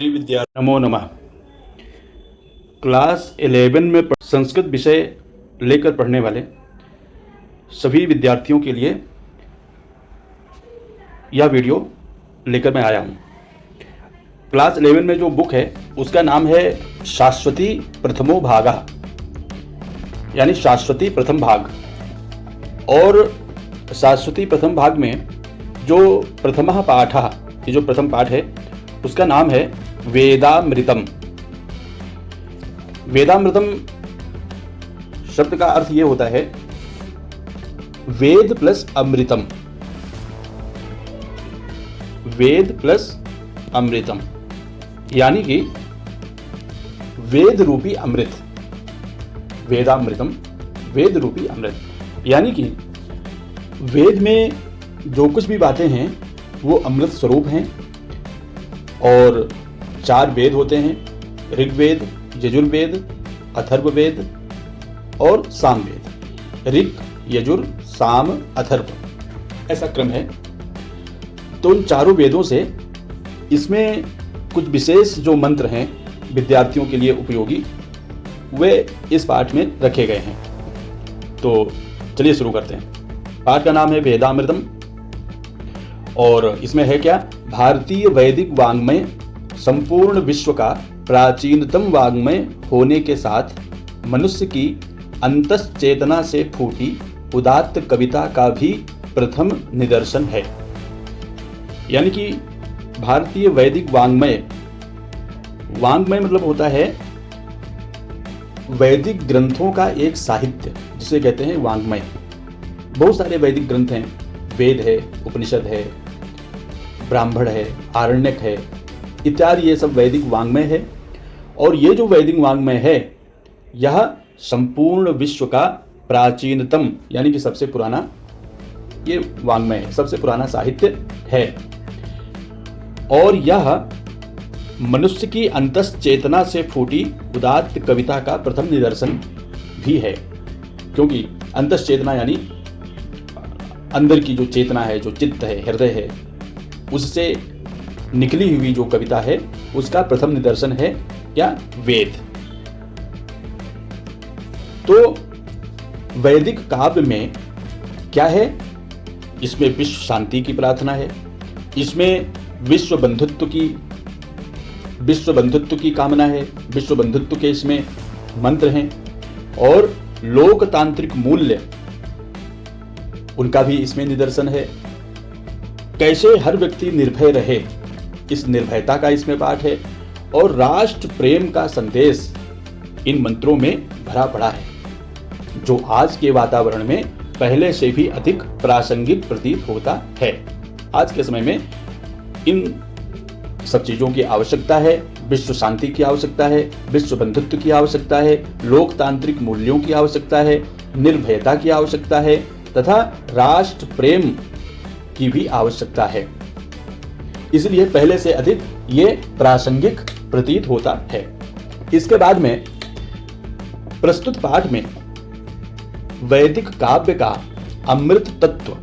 प्रिय विद्यार्थी नमो नमः। क्लास 11 में संस्कृत विषय लेकर पढ़ने वाले सभी विद्यार्थियों के लिए यह वीडियो लेकर मैं आया हूँ। क्लास 11 में जो बुक है उसका नाम है शाश्वती प्रथमो भागः, यानी शाश्वती प्रथम भाग। और शाश्वती प्रथम भाग में जो प्रथमः पाठः, ये जो प्रथम पाठ है उसका नाम है वेदामृतम। वेदामृतम शब्द का अर्थ ये होता है वेद प्लस अमृतम, वेद प्लस अमृतम, यानी कि वेद रूपी अमृत। वेदामृतम वेद रूपी अमृत, यानी कि वेद में जो कुछ भी बातें हैं वो अमृत स्वरूप हैं। और 4 वेद होते हैं, ऋग्वेद, यजुर्वेद, अथर्ववेद और सामवेद। ऋग, यजुर, साम, अथर्व, ऐसा क्रम है। तो उन चारों वेदों से इसमें कुछ विशेष जो मंत्र हैं विद्यार्थियों के लिए उपयोगी, वे इस पाठ में रखे गए हैं। तो चलिए शुरू करते हैं। पाठ का नाम है वेदामृतम और इसमें है क्या? भारतीय वैदिक वाङ्मय संपूर्ण विश्व का प्राचीनतम वाङ्मय होने के साथ मनुष्य की अंतश्चेतना से फूटी उदात्त कविता का भी प्रथम निदर्शन है। यानी कि भारतीय वैदिक वाङ्मय, वाङ्मय मतलब होता है वैदिक ग्रंथों का एक साहित्य, जिसे कहते हैं वाङ्मय। बहुत सारे वैदिक ग्रंथ हैं, वेद है, उपनिषद है, ब्राह्मण है, आरण्यक है, इत्यादि, ये सब वैदिक वाङ्मय है। और ये जो वैदिक वाङ्मय है यह संपूर्ण विश्व का प्राचीनतम, यानी कि सबसे पुराना ये वाङ्मय है, सबसे पुराना साहित्य है। और यह मनुष्य की अंतश्चेतना से फूटी उदात्त कविता का प्रथम निदर्शन भी है। क्योंकि अंतश्चेतना यानी अंदर की जो चेतना है, जो चित्त है, हृदय है, उससे निकली हुई जो कविता है उसका प्रथम निदर्शन है क्या? वेद। तो वैदिक काव्य में क्या है? इसमें विश्व शांति की प्रार्थना है, इसमें विश्व बंधुत्व की कामना है, विश्व बंधुत्व के इसमें मंत्र हैं। और लोकतांत्रिक मूल्य उनका भी इसमें निदर्शन है। कैसे हर व्यक्ति निर्भय रहे, इस निर्भयता का इसमें पाठ है। और राष्ट्र प्रेम का संदेश इन मंत्रों में भरा पड़ा है, जो आज के वातावरण में पहले से भी अधिक प्रासंगिक प्रतीत होता है। आज के समय में इन सब चीजों की आवश्यकता है। विश्व शांति की आवश्यकता है, विश्व बंधुत्व की आवश्यकता है, लोकतांत्रिक मूल्यों की आवश्यकता है, निर्भयता की आवश्यकता है तथा राष्ट्र प्रेम की भी आवश्यकता है। इसलिए पहले से अधिक ये प्रासंगिक प्रतीत होता है। इसके बाद में प्रस्तुत पाठ में वैदिक काव्य का अमृत तत्व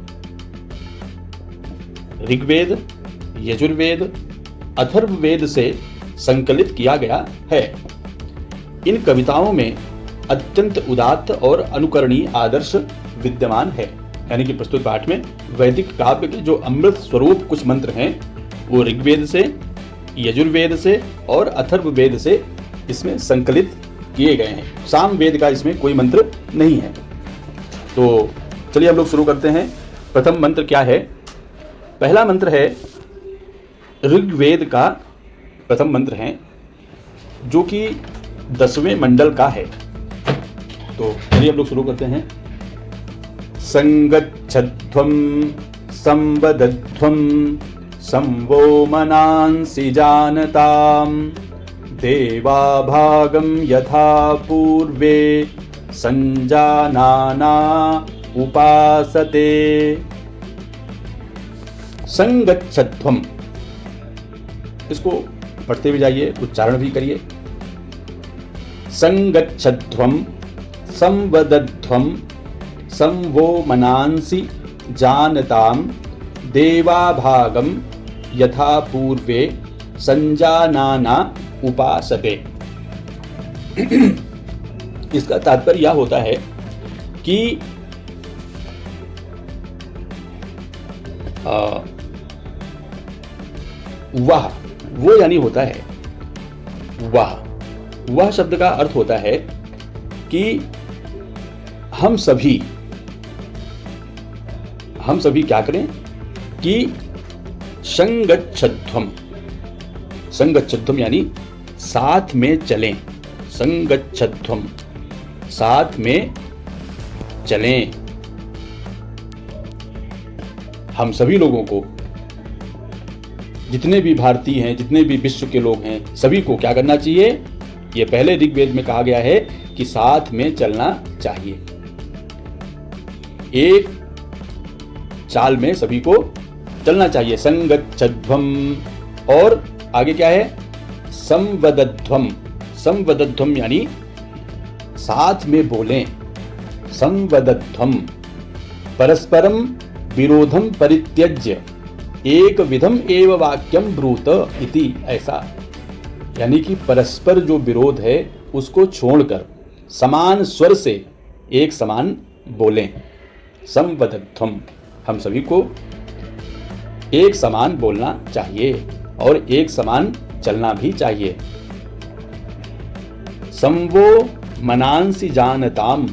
ऋग्वेद, यजुर्वेद, अथर्ववेद से संकलित किया गया है। इन कविताओं में अत्यंत उदात्त और अनुकरणीय आदर्श विद्यमान है। यानी कि प्रस्तुत पाठ में वैदिक काव्य के जो अमृत स्वरूप कुछ मंत्र हैं वो ऋग्वेद से, यजुर्वेद से और अथर्ववेद से इसमें संकलित किए गए हैं। सामवेद का इसमें कोई मंत्र नहीं है। तो चलिए हम लोग शुरू करते हैं। प्रथम मंत्र क्या है? पहला मंत्र है ऋग्वेद का प्रथम मंत्र है, जो कि 10वें मंडल का है। तो चलिए हम लोग शुरू करते हैं। संगच्छध्वं संवदध्वं संवो मनांसि जानतां देवाभागं यथा पूर्वे संजानाना उपासते। संगच्छध्वं, इसको पढ़ते भी जाइए, उच्चारण भी करिए। संगच्छध्वं संवदध्वं संवो मनांसि जानतां देवाभागं यथा पूर्वे संजानाना उपासते। इसका तात्पर्य यह होता है कि वह, वो यानी होता है वह शब्द का अर्थ होता है कि हम सभी क्या करें कि संगच्छध्वम यानी साथ में चलें। संगच्छध्वम, साथ में चलें। हम सभी लोगों को, जितने भी भारतीय हैं, जितने भी विश्व के लोग हैं, सभी को क्या करना चाहिए? ये पहले ऋग्वेद में कहा गया है कि साथ में चलना चाहिए। एक चाल में सभी को चलना चाहिए। संगच्छध्वम, और आगे क्या है? संवदध्वम। संवदध्वम यानी साथ में बोलें। संवदध्वम, परस्परम विरोधम परित्यज्य एक विधम एव वाक्यम ब्रूत इति, ऐसा। यानी कि परस्पर जो विरोध है उसको छोड़कर समान स्वर से एक समान बोलें। संवदध्वम, हम सभी को एक समान बोलना चाहिए और एक समान चलना भी चाहिए। संवो मनांसि जानताम,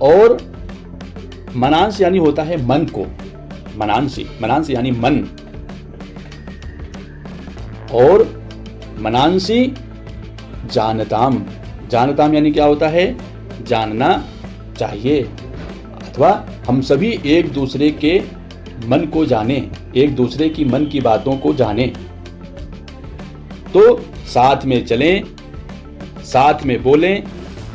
और मनांस यानी होता है मन को। मनांस यानी मन, और मनांसि जानताम, जानताम यानी क्या होता है? जानना चाहिए। अथवा हम सभी एक दूसरे के मन को जाने, एक दूसरे की मन की बातों को जाने। तो साथ में चलें, साथ में बोलें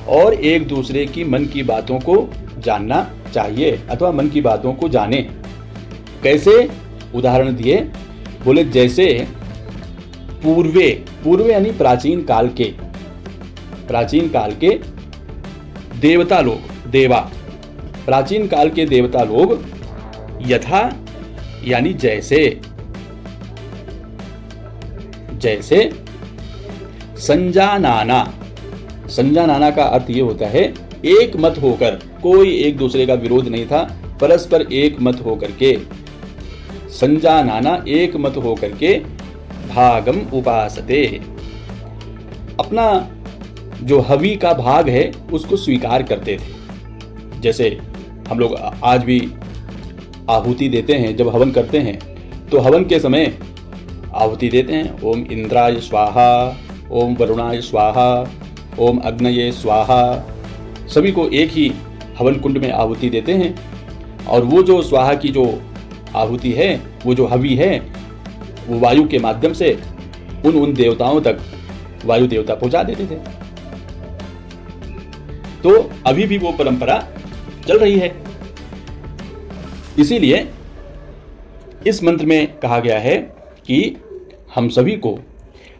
और एक दूसरे की मन की बातों को जानना चाहिए अथवा मन की बातों को जाने। कैसे? उदाहरण दिए, बोले जैसे पूर्वे, पूर्वे यानी प्राचीन काल के देवता लोग, देवा, प्राचीन काल के देवता लोग यथा यानी जैसे संजानाना। संजानाना का अर्थ ये होता है एक मत होकर, कोई एक दूसरे का विरोध नहीं था, परस्पर एक मत होकर के, संजानाना एक मत होकर के भागम उपासते, अपना जो हवि का भाग है उसको स्वीकार करते थे। जैसे हम लोग आज भी आहुति देते हैं, जब हवन करते हैं तो हवन के समय आहुति देते हैं, ओम इंद्राय स्वाहा, ओम वरुणाय स्वाहा, ओम अग्नये स्वाहा। सभी को एक ही हवन कुंड में आहुति देते हैं, और वो जो स्वाहा की जो आहुति है, वो जो हवि है, वो वायु के माध्यम से उन देवताओं तक वायु देवता पहुंचा देते थे। तो अभी भी वो परंपरा चल रही है। इसीलिए इस मंत्र में कहा गया है कि हम सभी को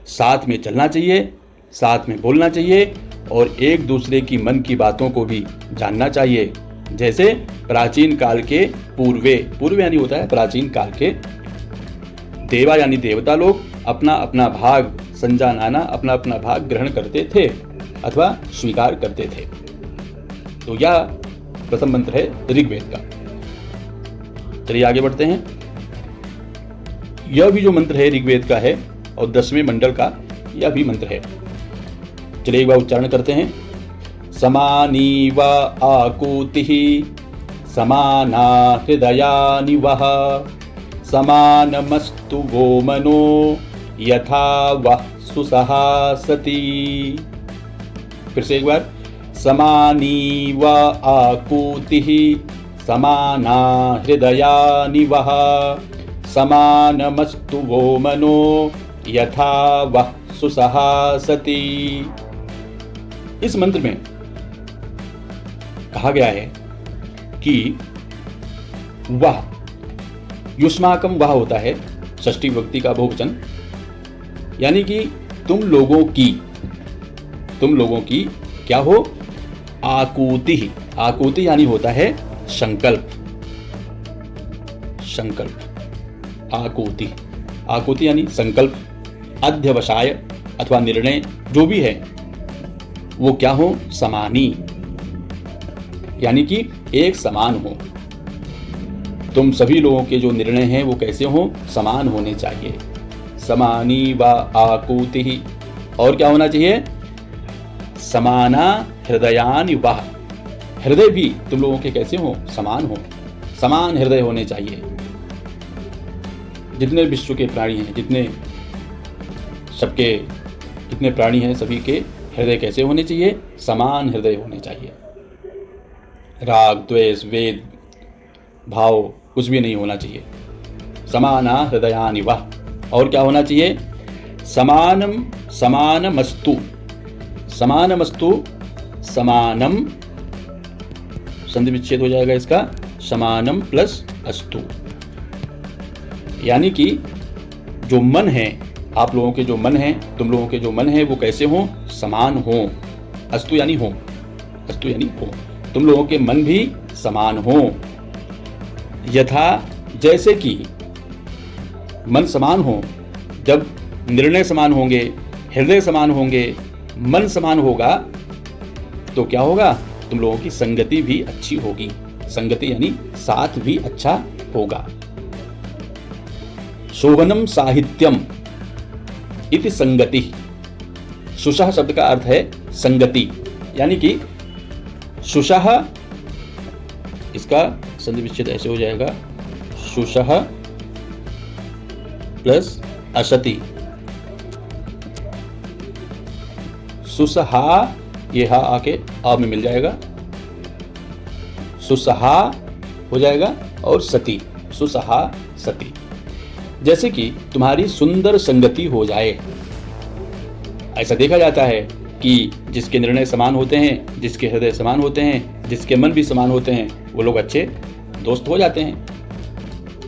साथ में चलना चाहिए, साथ में बोलना चाहिए और एक दूसरे की मन की बातों को भी जानना चाहिए। जैसे प्राचीन काल के पूर्वे यानी होता है प्राचीन काल के देवा यानी देवता लोग अपना अपना भाग, संजानाना, अपना अपना भाग ग्रहण करते थे अथवा स्वीकार करते थे। तो यह प्रथम मंत्र है ऋग्वेद का। चलिए आगे बढ़ते हैं। यह भी जो मंत्र है ऋग्वेद का है और 10वें मंडल का यह भी मंत्र है। चलिए एक बार उच्चारण करते हैं। समानीव आकूतिः समाना हृदयानि वः समानमस्तु वो मनो यथा वः सुसहासति। फिर से एक बार। समानीव आकूतिः समाना हृदयानि वः समानमस्तु वो मनो यथा वः सुसहासति। इस मंत्र में कहा गया है कि वह, युष्माकम वह होता है षष्ठी विभक्ति का बहुवचन, यानी कि तुम लोगों की क्या हो? आकूति। आकूति यानी होता है संकल्प। आकूति यानी संकल्प। अध्यवसाय अथवा निर्णय जो भी है वो क्या हो, समानी, यानी कि एक समान हो। तुम सभी लोगों के जो निर्णय हैं वो कैसे हो, समान होने चाहिए। समानी व आकूति, और क्या होना चाहिए, समाना हृदयानि वह, हृदय भी तुम लोगों के कैसे हो, समान हो, समान हृदय होने चाहिए। जितने विश्व के प्राणी हैं, जितने प्राणी हैं सभी के हृदय कैसे होने चाहिए, समान हृदय होने चाहिए। राग द्वेष वेद भाव कुछ भी नहीं होना चाहिए। समाना हृदयानि वह, और क्या होना चाहिए, समानमस्तु, समानम संधि विच्छेद हो जाएगा इसका, समानम प्लस अस्तु, यानी कि जो मन है, आप लोगों के जो मन है, तुम लोगों के जो मन है वो कैसे हो, समान हो। अस्तु यानी हो, अस्तु यानी हो, तुम लोगों के मन भी समान हो। यथा, जैसे कि मन समान हो, जब निर्णय समान होंगे, हृदय समान होंगे, मन समान होगा तो क्या होगा, तुम लोगों की संगति भी अच्छी होगी। संगति यानी साथ भी अच्छा होगा। शोभनम साहित्यम इति संगति, सुषह शब्द का अर्थ है संगति, यानी कि सुषह, इसका संधि विच्छेद ऐसे हो जाएगा, सुषह प्लस असति, सुसहा, ये हा आके आ में मिल जाएगा, सुसहा हो जाएगा, और सती, सुसहा सती। जैसे कि तुम्हारी सुंदर संगति हो जाए। ऐसा देखा जाता है कि जिसके निर्णय समान होते हैं, जिसके हृदय समान होते हैं, जिसके मन भी समान होते हैं, वो लोग अच्छे दोस्त हो जाते हैं।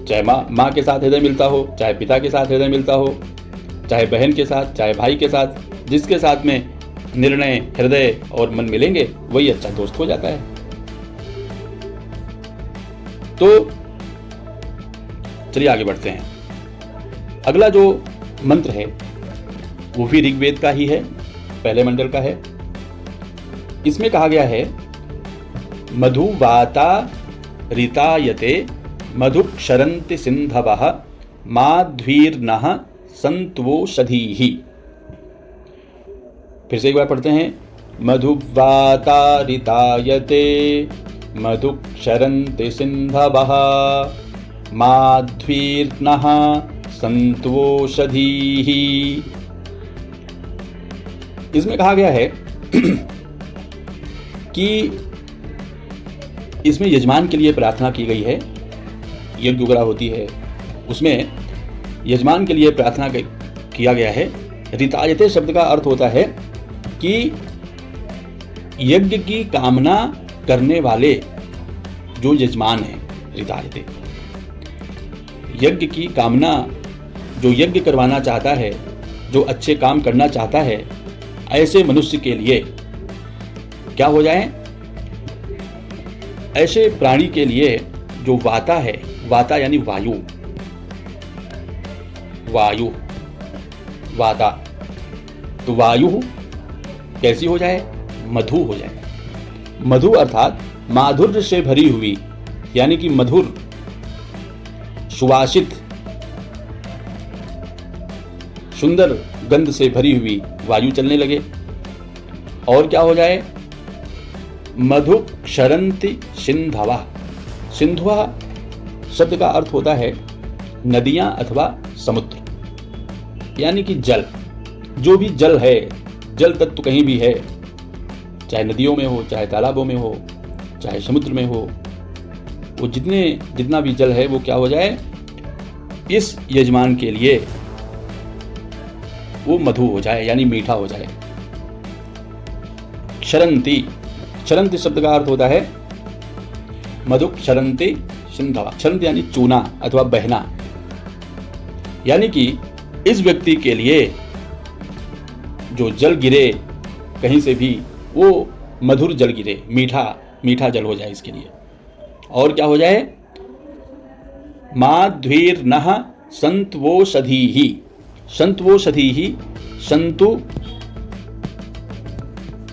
चाहे माँ के साथ हृदय मिलता हो, चाहे पिता के साथ हृदय मिलता हो, चाहे बहन के साथ, चाहे भाई के साथ, जिसके साथ में निर्णय हृदय और मन मिलेंगे वही अच्छा दोस्त हो जाता है। तो चलिए आगे बढ़ते हैं। अगला जो मंत्र है वो भी ऋग्वेद का ही है, पहले मंडल का है। इसमें कहा गया है, मधुवाता ऋतायते मधुक्षरन्ति सिंधवः माध्वीर्नः सन्त्वोषधीः। फिर से एक बार पढ़ते हैं, मधुवाता ऋतायते मधुक्षरन्ति सिंधवः माध्वीर्नः सन्त्वोषधीः। इसमें कहा गया है कि इसमें यजमान के लिए प्रार्थना की गई है। यज्ञ वगैरह होती है, उसमें यजमान के लिए प्रार्थना किया गया है। ऋतायते शब्द का अर्थ होता है कि यज्ञ की कामना करने वाले जो यजमान है, ऋतायते, यज्ञ की कामना, जो यज्ञ करवाना चाहता है, जो अच्छे काम करना चाहता है, ऐसे मनुष्य के लिए क्या हो जाए, ऐसे प्राणी के लिए जो वाता है, वाता यानी वायु, वायु वाता, तो वायु कैसी हो जाए, मधु हो जाए। मधु अर्थात माधुर्य से भरी हुई, यानी कि मधुर सुवासित सुंदर गंध से भरी हुई वायु चलने लगे। और क्या हो जाए, मधु क्षरन्ति सिंधवा। सिंधवा शब्द का अर्थ होता है नदियां अथवा समुद्र, यानी कि जल। जो भी जल है, जल तत्व कहीं भी है, चाहे नदियों में हो, चाहे तालाबों में हो, चाहे समुद्र में हो, वो जितना भी जल है वो क्या हो जाए, इस यजमान के लिए वो मधु हो जाए, यानी मीठा हो जाए। क्षरन्ति, क्षरन्ति शब्द का अर्थ होता है मधु क्षरन्ति सिंधवा। क्षरन्ति यानी चूना अथवा बहना, यानी कि इस व्यक्ति के लिए जो जल गिरे कहीं से भी, वो मधुर जल गिरे, मीठा जल हो जाए इसके लिए। और क्या हो जाए, माध्वीर्नः सन्त्वोषधीः। संत्वोषधीः, संतु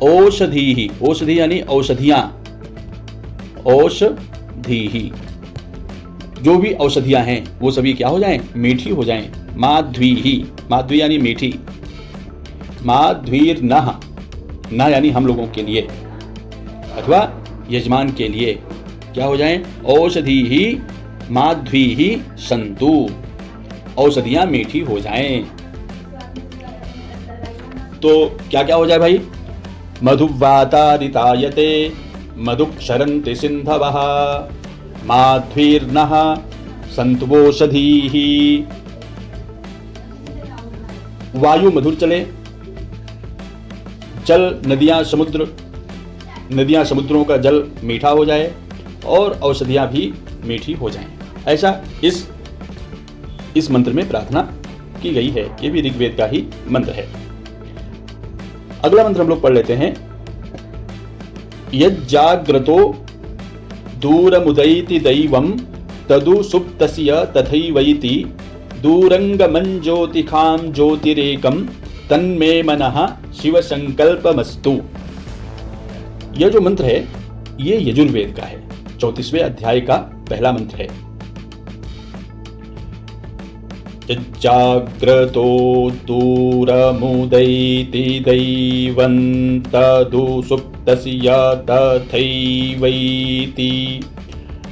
औषधीः, औषधि यानी औषधियां, औषधीः, जो भी औषधियां हैं वो सभी क्या हो जाएं, मीठी हो जाएं। माध्वीः, माध्वी यानी मीठी। माध्वीर्नः, न यानी हम लोगों के लिए अथवा यजमान के लिए क्या हो जाएं, औषधीः माध्वीः सन्तु, औषधियां मीठी हो जाएं। तो क्या क्या हो जाए भाई, मधुवातारितायते मधुक्षरन्ति सिन्धवः माध्वीर्नः सन्तुवोषधीः। वायु मधुर चले, जल नदियां समुद्र, नदियां समुद्रों का जल मीठा हो जाए और औषधियां भी मीठी हो जाएं। ऐसा इस मंत्र में प्रार्थना की गई है। ये भी ऋग्वेद का ही मंत्र है। अगला मंत्र हम लोग पढ़ लेते हैं। यज्जाग्रतो दूरमुदैति दैवं तदु सुप्तस्य तथैवैति दूरंगमंज्योतिखां ज्योतिरेकं तन्मे मनः शिव संकल्पमस्तु। यह जो मंत्र है ये यजुर्वेद का है, 34वें अध्याय का पहला मंत्र है। यज्जाग्रतो दूरमुदैति दैवं तदु सुप्तस्य तथैवैति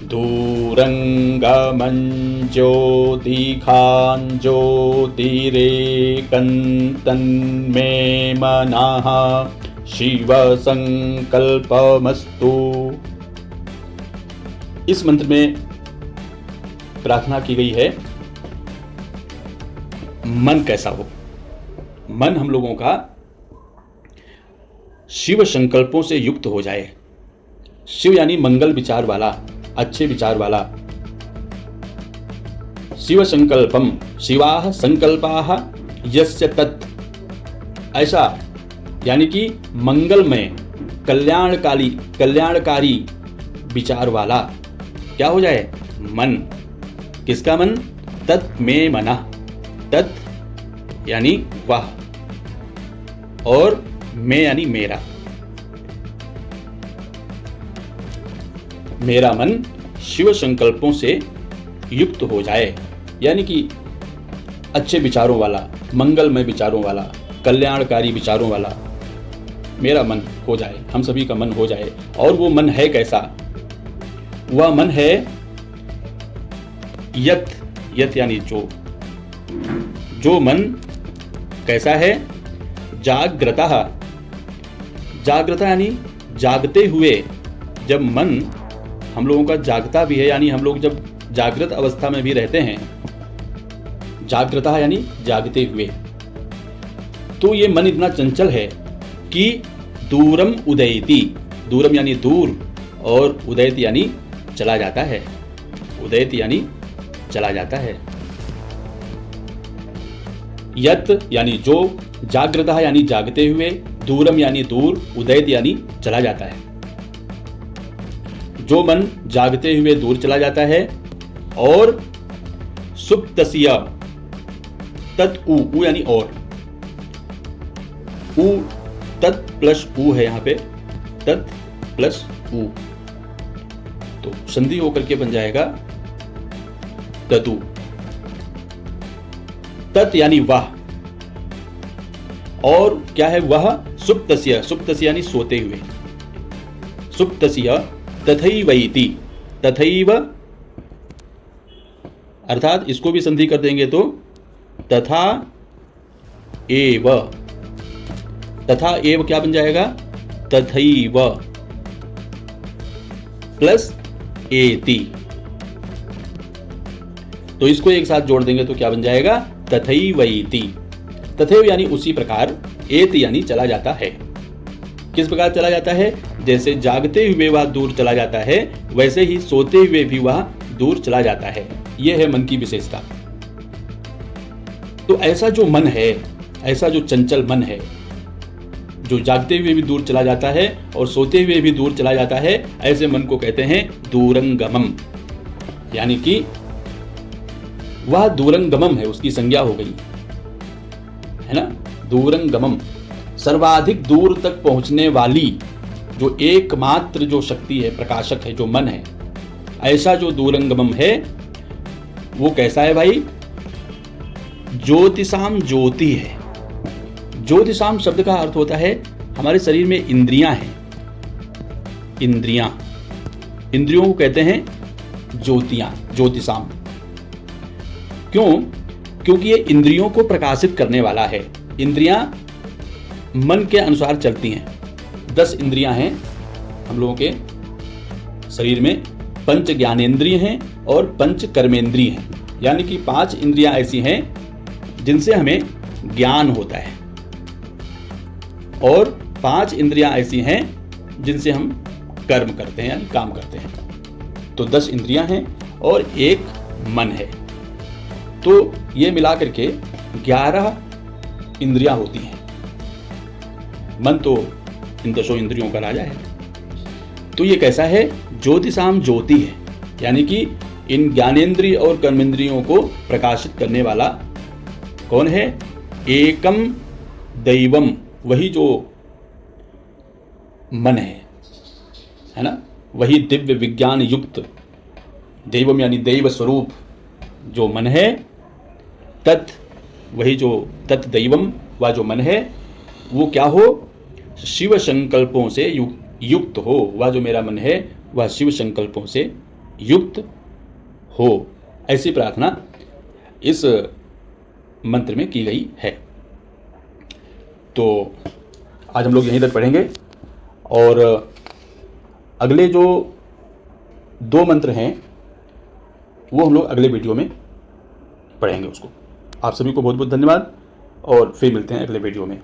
दूरंगमंज्योतिखां ज्योतिरेकं तन्मे मनः शिव संकल्पमस्तु। इस मंत्र में प्रार्थना की गई है मन कैसा हो, मन हम लोगों का शिव संकल्पों से युक्त हो जाए। शिव यानी मंगल विचार वाला, अच्छे विचार वाला। शिव संकल्पम, शिवाः संकल्पाः यस्य तत्, ऐसा यानी कि मंगलमय कल्याणकारी विचार वाला क्या हो जाए, मन। किसका मन, तत् में मना, तत् यानी वह और मैं यानी मेरा, मेरा मन शिव संकल्पों से युक्त हो जाए, यानी कि अच्छे विचारों वाला, मंगलमय विचारों वाला, कल्याणकारी विचारों वाला मेरा मन हो जाए, हम सभी का मन हो जाए। और वो मन है कैसा, वह मन है यत, यत यानी जो मन कैसा है, जाग्रतः, जाग्रता यानी जागते हुए। जब मन हम लोगों का जागता भी है, यानी हम लोग जब जागृत अवस्था में भी रहते हैं, जाग्रता यानी जागते हुए, तो ये मन इतना चंचल है कि दूरम उदयति, दूरम यानी दूर और उदयति यानी चला जाता है, उदयति यानी चला जाता है। यत यानी जो, जागृतः यानी जागते हुए, दूरम यानी दूर, उदयत यानी चला जाता है। जो मन जागते हुए दूर चला जाता है। और सुप्तस्य, तत् उ यानी और, उ तत् प्लस उ है यहाँ पे, तत् प्लस उ, तो संधि होकर के बन जाएगा ततु। तत् यानी वह, और क्या है वह, सुप्तस्य, सुप्तस्य यानी सोते हुए, सुप्तस्य तथैवैति, तथैव अर्थात इसको भी संधि कर देंगे तो तथा एव, तथा एव क्या बन जाएगा, तथैव प्लस एति, तो इसको एक साथ जोड़ देंगे तो क्या बन जाएगा, तथैवैति। तथैव यानी उसी प्रकार, एति यानी चला जाता है। किस प्रकार चला जाता है, जैसे जागते हुए वह दूर चला जाता है, वैसे ही सोते हुए भी वह दूर चला जाता है। यह है मन की विशेषता। तो ऐसा जो मन है, ऐसा जो चंचल मन है, जो जागते हुए भी दूर चला जाता है और सोते हुए भी दूर चला जाता है, ऐसे मन को कहते हैं दूरंगमम, यानी कि वह दूरंगमम है, उसकी संज्ञा हो गई। है ना, दूरंगमम, सर्वाधिक दूर तक पहुंचने वाली जो एकमात्र जो शक्ति है, प्रकाशक है, जो मन है, ऐसा जो दूरंगमम है वो कैसा है भाई? ज्योतिषाम ज्योति है। ज्योतिषाम शब्द का अर्थ होता है हमारे शरीर में इंद्रियां हैं, इंद्रियां, इंद्रियों को कहते हैं ज्योतियां, ज्योतिषाम। क्यों? क्योंकि ये इंद्रियों को प्रकाशित करने वाला है। इंद्रियां मन के अनुसार चलती हैं। 10 इंद्रियां हैं हम लोगों के शरीर में। 5 ज्ञानेंद्रिय हैं और 5 कर्मेंद्रिय हैं, यानी कि 5 इंद्रियां ऐसी हैं जिनसे हमें ज्ञान होता है, और 5 इंद्रियां ऐसी हैं जिनसे हम कर्म करते हैं, यानी काम करते हैं। तो 10 इंद्रियां हैं और एक मन है। तो ये मिला करके 11 इंद्रियां होती हैं। मन तो इन 10 इंद्रियों का राजा है। तो ये कैसा है? ज्योतिषाम ज्योति है, यानी कि इन ज्ञानेंद्रिय और कर्मेंद्रियों को प्रकाशित करने वाला कौन है? एकम दैवम, वही जो मन है ना, वही दिव्य विज्ञान युक्त दैवम यानी दैव स्वरूप जो मन है, तत्, वही जो तत् दैवम, वह जो मन है वो क्या हो? शिव संकल्पों से युक्त हो। वह जो मेरा मन है वह शिव संकल्पों से युक्त हो। ऐसी प्रार्थना इस मंत्र में की गई है। तो आज हम लोग यहीं तक पढ़ेंगे, और अगले जो 2 मंत्र हैं वो हम लोग अगले वीडियो में पढ़ेंगे उसको। आप सभी को बहुत बहुत धन्यवाद, और फिर मिलते हैं अगले वीडियो में।